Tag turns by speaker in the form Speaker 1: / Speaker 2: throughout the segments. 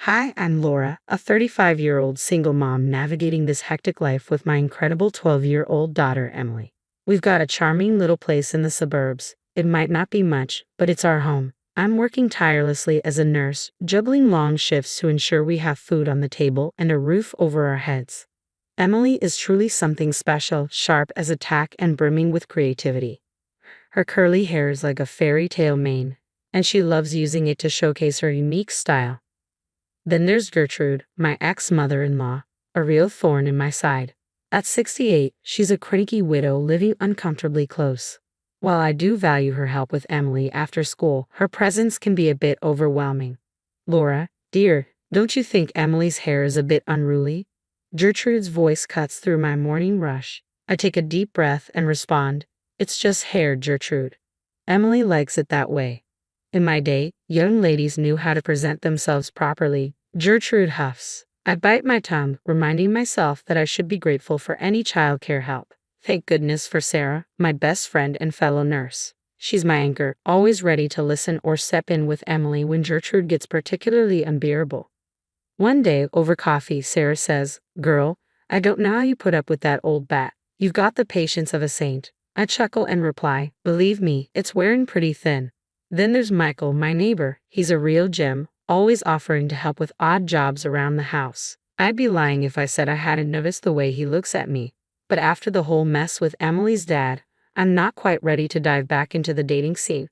Speaker 1: Hi, I'm Laura, a 35-year-old single mom navigating this hectic life with my incredible 12-year-old daughter, Emily. We've got a charming little place in the suburbs. It might not be much, but it's our home. I'm working tirelessly as a nurse, juggling long shifts to ensure we have food on the table and a roof over our heads. Emily is truly something special, sharp as a tack and brimming with creativity. Her curly hair is like a fairy tale mane, and she loves using it to showcase her unique style. Then there's Gertrude, my ex-mother-in-law, a real thorn in my side. At 68, she's a cranky widow living uncomfortably close. While I do value her help with Emily after school, her presence can be a bit overwhelming. Laura, dear, don't you think Emily's hair is a bit unruly? Gertrude's voice cuts through my morning rush. I take a deep breath and respond, it's just hair, Gertrude. Emily likes it that way. In my day, young ladies knew how to present themselves properly. Gertrude huffs. I bite my tongue, reminding myself that I should be grateful for any childcare help. Thank goodness for Sarah, my best friend and fellow nurse. She's my anchor, always ready to listen or step in with Emily when Gertrude gets particularly unbearable. One day, over coffee, Sarah says, "Girl, I don't know how you put up with that old bat. You've got the patience of a saint." I chuckle and reply, "Believe me, it's wearing pretty thin." Then there's Michael, my neighbor. He's a real gem, always offering to help with odd jobs around the house. I'd be lying if I said I hadn't noticed the way he looks at me. But after the whole mess with Emily's dad, I'm not quite ready to dive back into the dating scene.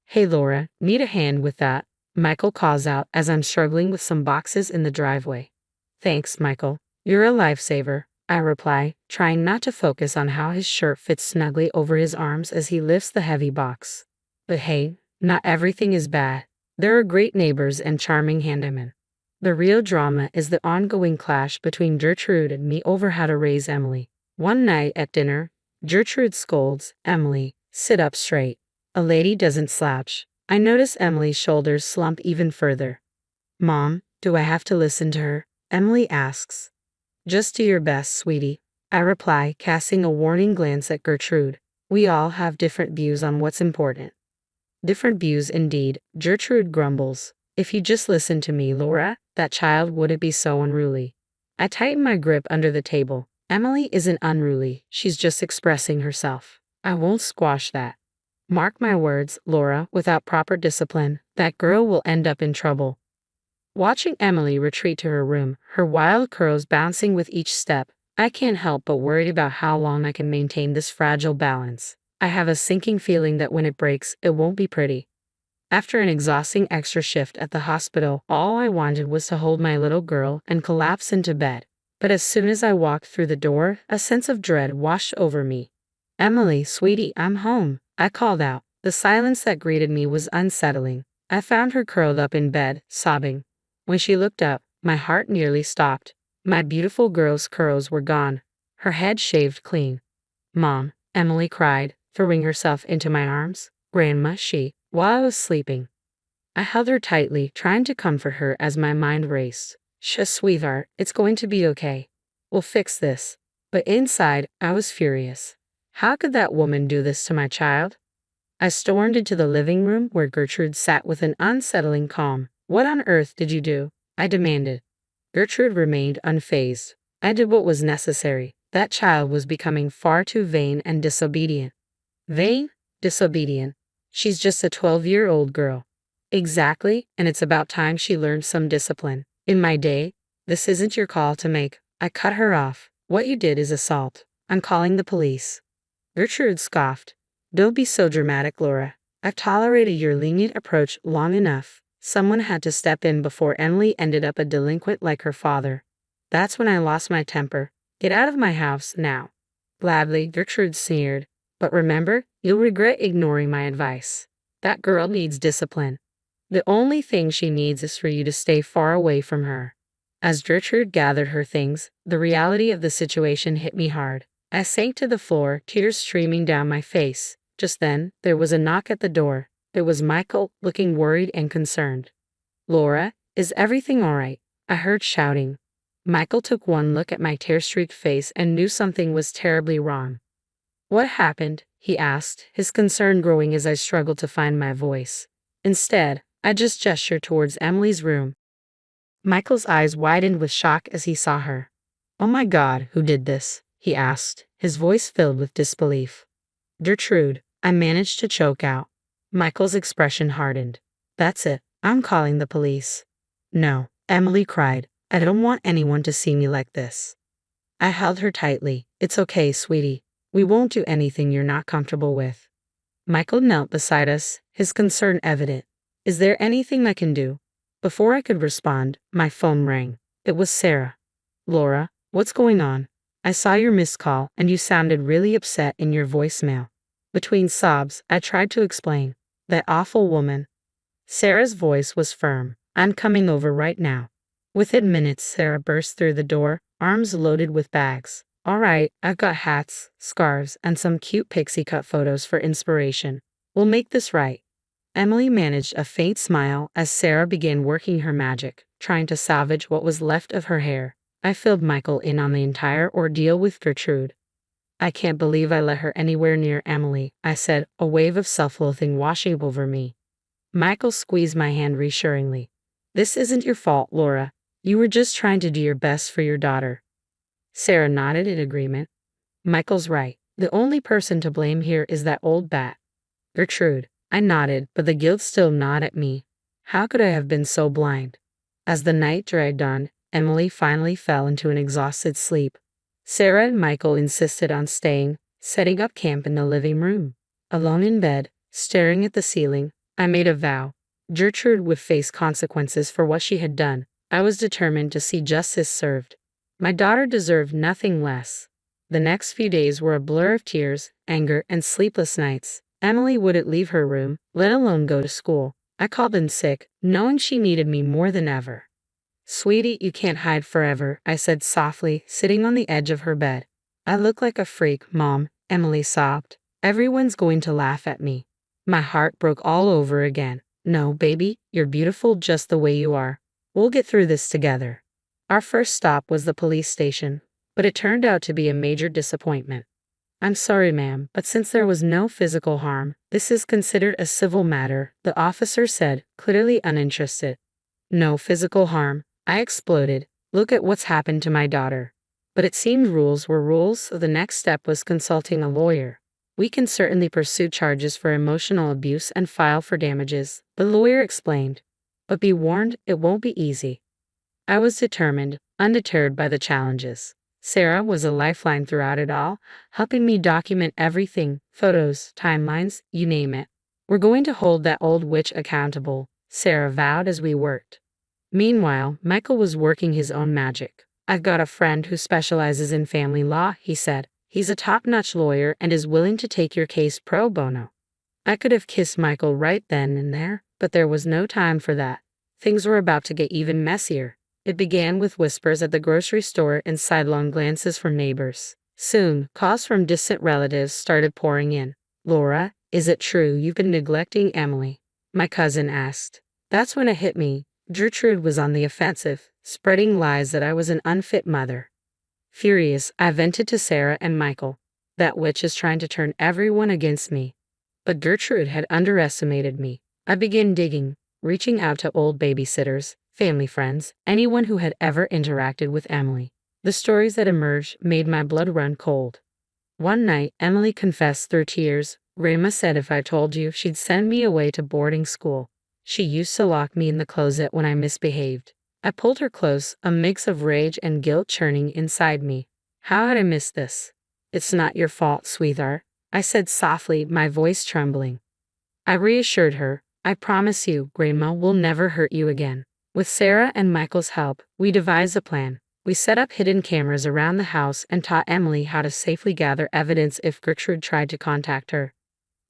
Speaker 1: "Hey Laura, need a hand with that?" Michael calls out as I'm struggling with some boxes in the driveway. "Thanks, Michael. You're a lifesaver," I reply, trying not to focus on how his shirt fits snugly over his arms as he lifts the heavy box. But hey, not everything is bad. There are great neighbors and charming handymen. The real drama is the ongoing clash between Gertrude and me over how to raise Emily. One night at dinner, Gertrude scolds, "Emily, sit up straight. A lady doesn't slouch." I notice Emily's shoulders slump even further. "Mom, do I have to listen to her?" Emily asks. "Just do your best, sweetie," I reply, casting a warning glance at Gertrude. We all have different views on what's important. Different views indeed, Gertrude grumbles. "If you just listened to me, Laura, that child wouldn't be so unruly." I tighten my grip under the table. Emily isn't unruly, she's just expressing herself. I won't squash that. Mark my words, Laura, without proper discipline, that girl will end up in trouble. Watching Emily retreat to her room, her wild curls bouncing with each step, I can't help but worry about how long I can maintain this fragile balance. I have a sinking feeling that when it breaks, it won't be pretty. After an exhausting extra shift at the hospital, all I wanted was to hold my little girl and collapse into bed. But as soon as I walked through the door, a sense of dread washed over me. "Emily, sweetie, I'm home," I called out. The silence that greeted me was unsettling. I found her curled up in bed, sobbing. When she looked up, my heart nearly stopped. My beautiful girl's curls were gone, her head shaved clean. "Mom," Emily cried, throwing herself into my arms. "Grandma," while I was sleeping. I held her tightly, trying to comfort her as my mind raced. "Shush, sweetheart, it's going to be okay. We'll fix this." But inside, I was furious. How could that woman do this to my child? I stormed into the living room where Gertrude sat with an unsettling calm. "What on earth did you do?" I demanded. Gertrude remained unfazed. "I did what was necessary. That child was becoming far too vain and disobedient." Vain? Disobedient? She's just a 12-year-old girl. Exactly, and it's about time she learned some discipline. In my day, this isn't your call to make. I cut her off. "What you did is assault. I'm calling the police." Gertrude scoffed. "Don't be so dramatic, Laura. I've tolerated your lenient approach long enough. Someone had to step in before Emily ended up a delinquent like her father. That's when I lost my temper. Get out of my house now." Gladly, Gertrude sneered. "But remember, you'll regret ignoring my advice. That girl needs discipline. The only thing she needs is for you to stay far away from her." As Gertrude gathered her things, the reality of the situation hit me hard. I sank to the floor, tears streaming down my face. Just then, there was a knock at the door. It was Michael, looking worried and concerned. "Laura, is everything all right?" I heard shouting. Michael took one look at my tear-streaked face and knew something was terribly wrong. "What happened?" he asked, his concern growing as I struggled to find my voice. Instead, I just gestured towards Emily's room. Michael's eyes widened with shock as he saw her. "Oh my God, who did this?" he asked, his voice filled with disbelief. "Gertrude," I managed to choke out. Michael's expression hardened. "That's it. I'm calling the police." "No," Emily cried. "I don't want anyone to see me like this." I held her tightly. "It's okay, sweetie. We won't do anything you're not comfortable with." Michael knelt beside us, his concern evident. "Is there anything I can do?" Before I could respond, my phone rang. It was Sarah. "Laura, what's going on? I saw your missed call and you sounded really upset in your voicemail." Between sobs, I tried to explain. "That awful woman." Sarah's voice was firm. "I'm coming over right now." Within minutes, Sarah burst through the door, arms loaded with bags. "All right, I've got hats, scarves, and some cute pixie cut photos for inspiration. We'll make this right." Emily managed a faint smile as Sarah began working her magic, trying to salvage what was left of her hair. I filled Michael in on the entire ordeal with Gertrude. "I can't believe I let her anywhere near Emily," I said, a wave of self-loathing washing over me. Michael squeezed my hand reassuringly. "This isn't your fault, Laura. You were just trying to do your best for your daughter." Sarah nodded in agreement. "Michael's right. The only person to blame here is that old bat." "Gertrude." I nodded, but the guilt still gnawed at me. How could I have been so blind? As the night dragged on, Emily finally fell into an exhausted sleep. Sarah and Michael insisted on staying, setting up camp in the living room. Alone in bed, staring at the ceiling, I made a vow. Gertrude would face consequences for what she had done. I was determined to see justice served. My daughter deserved nothing less. The next few days were a blur of tears, anger, and sleepless nights. Emily wouldn't leave her room, let alone go to school. I called in sick, knowing she needed me more than ever. "Sweetie, you can't hide forever," I said softly, sitting on the edge of her bed. "I look like a freak, Mom," Emily sobbed. "Everyone's going to laugh at me." My heart broke all over again. "No, baby, you're beautiful just the way you are. We'll get through this together." Our first stop was the police station, but it turned out to be a major disappointment. "I'm sorry, ma'am, but since there was no physical harm, this is considered a civil matter," the officer said, clearly uninterested. "No physical harm," I exploded. "Look at what's happened to my daughter." But it seemed rules were rules, so the next step was consulting a lawyer. "We can certainly pursue charges for emotional abuse and file for damages," the lawyer explained. "But be warned, it won't be easy." I was determined, undeterred by the challenges. Sarah was a lifeline throughout it all, helping me document everything, photos, timelines, you name it. "We're going to hold that old witch accountable," Sarah vowed as we worked. Meanwhile, Michael was working his own magic. "I've got a friend who specializes in family law," he said. "He's a top-notch lawyer and is willing to take your case pro bono." I could have kissed Michael right then and there, but there was no time for that. Things were about to get even messier. It began with whispers at the grocery store and sidelong glances from neighbors. Soon, calls from distant relatives started pouring in. "Laura, is it true you've been neglecting Emily?" my cousin asked. That's when it hit me. Gertrude was on the offensive, spreading lies that I was an unfit mother. Furious, I vented to Sarah and Michael. "That witch is trying to turn everyone against me." But Gertrude had underestimated me. I began digging, reaching out to old babysitters, family friends, anyone who had ever interacted with Emily. The stories that emerged made my blood run cold. One night, Emily confessed through tears. "Rama said if I told you, she'd send me away to boarding school. She used to lock me in the closet when I misbehaved." I pulled her close, a mix of rage and guilt churning inside me. How had I missed this? "It's not your fault, sweetheart," I said softly, my voice trembling. I reassured her. "I promise you, Grandma will never hurt you again." With Sarah and Michael's help, we devised a plan. We set up hidden cameras around the house and taught Emily how to safely gather evidence if Gertrude tried to contact her.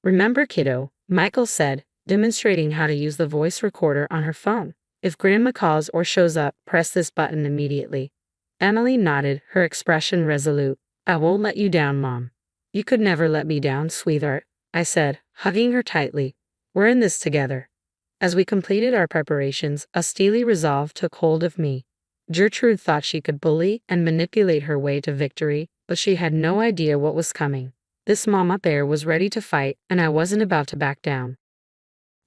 Speaker 1: "Remember, kiddo," Michael said, demonstrating how to use the voice recorder on her phone. "If Grandma calls or shows up, press this button immediately." Emily nodded, her expression resolute. "I won't let you down, Mom." "You could never let me down, sweetheart," I said, hugging her tightly. "We're in this together." As we completed our preparations, a steely resolve took hold of me. Gertrude thought she could bully and manipulate her way to victory, but she had no idea what was coming. This mama bear was ready to fight, and I wasn't about to back down.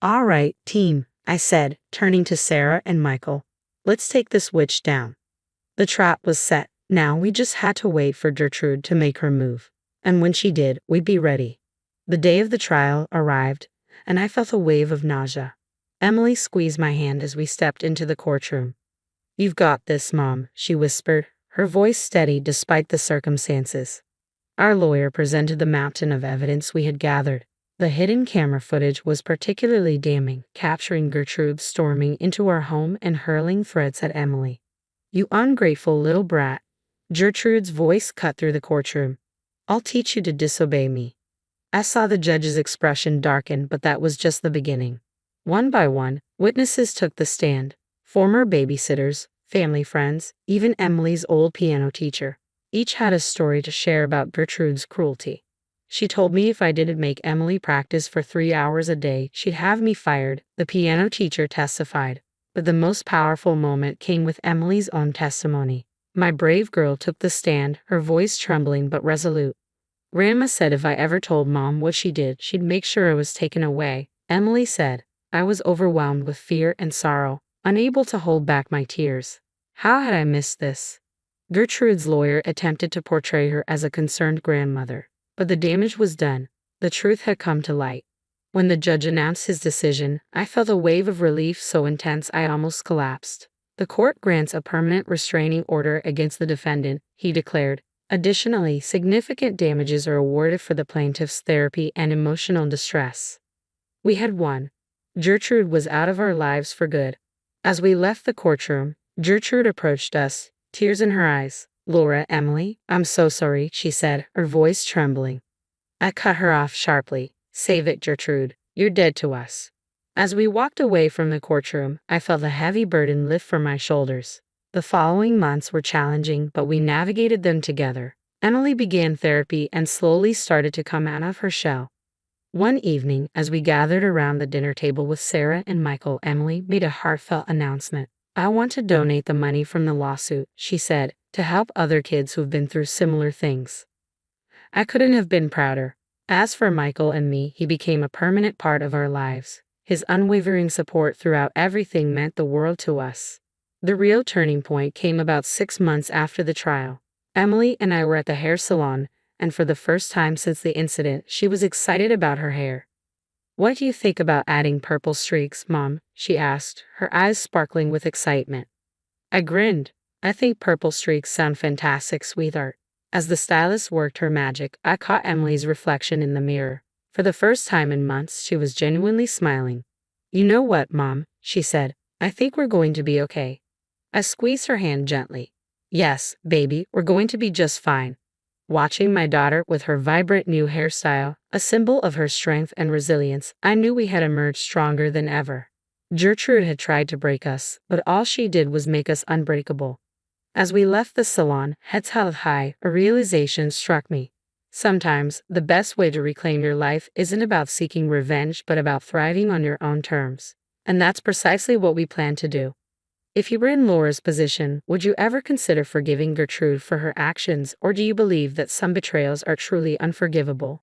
Speaker 1: "All right, team," I said, turning to Sarah and Michael. Let's take this witch down. The trap was set. Now we just had to wait for Gertrude to make her move. And when she did, we'd be ready. The day of the trial arrived, and I felt a wave of nausea. Emily squeezed my hand as we stepped into the courtroom. "You've got this, Mom," she whispered, her voice steady despite the circumstances. Our lawyer presented the mountain of evidence we had gathered. The hidden camera footage was particularly damning, capturing Gertrude storming into our home and hurling threats at Emily. "You ungrateful little brat." Gertrude's voice cut through the courtroom. "I'll teach you to disobey me." I saw the judge's expression darken, but that was just the beginning. One by one, witnesses took the stand. Former babysitters, family friends, even Emily's old piano teacher. Each had a story to share about Gertrude's cruelty. She told me if I didn't make Emily practice for 3 hours a day, she'd have me fired, the piano teacher testified. But the most powerful moment came with Emily's own testimony. My brave girl took the stand, her voice trembling but resolute. "Grandma said if I ever told Mom what she did, she'd make sure it was taken away," Emily said. I was overwhelmed with fear and sorrow, unable to hold back my tears. How had I missed this? Gertrude's lawyer attempted to portray her as a concerned grandmother, but the damage was done. The truth had come to light. When the judge announced his decision, I felt a wave of relief so intense I almost collapsed. "The court grants a permanent restraining order against the defendant," he declared. "Additionally, significant damages are awarded for the plaintiff's therapy and emotional distress." We had won. Gertrude was out of our lives for good. As we left the courtroom, Gertrude approached us, tears in her eyes. "Laura, Emily, I'm so sorry," she said, her voice trembling. I cut her off sharply. "Save it, Gertrude. You're dead to us." As we walked away from the courtroom, I felt a heavy burden lift from my shoulders. The following months were challenging, but we navigated them together. Emily began therapy and slowly started to come out of her shell. One evening, as we gathered around the dinner table with Sarah and Michael, Emily made a heartfelt announcement. "I want to donate the money from the lawsuit," she said, "to help other kids who've been through similar things." I couldn't have been prouder. As for Michael and me, he became a permanent part of our lives. His unwavering support throughout everything meant the world to us. The real turning point came about 6 months after the trial. Emily and I were at the hair salon, and for the first time since the incident, she was excited about her hair. "What do you think about adding purple streaks, Mom?" she asked, her eyes sparkling with excitement. I grinned. "I think purple streaks sound fantastic, sweetheart." As the stylist worked her magic, I caught Emily's reflection in the mirror. For the first time in months, she was genuinely smiling. "You know what, Mom?" she said. "I think we're going to be okay." I squeezed her hand gently. "Yes, baby, we're going to be just fine." Watching my daughter with her vibrant new hairstyle, a symbol of her strength and resilience, I knew we had emerged stronger than ever. Gertrude had tried to break us, but all she did was make us unbreakable. As we left the salon, heads held high, a realization struck me. Sometimes, the best way to reclaim your life isn't about seeking revenge but about thriving on your own terms. And that's precisely what we plan to do. If you were in Laura's position, would you ever consider forgiving Gertrude for her actions, or do you believe that some betrayals are truly unforgivable?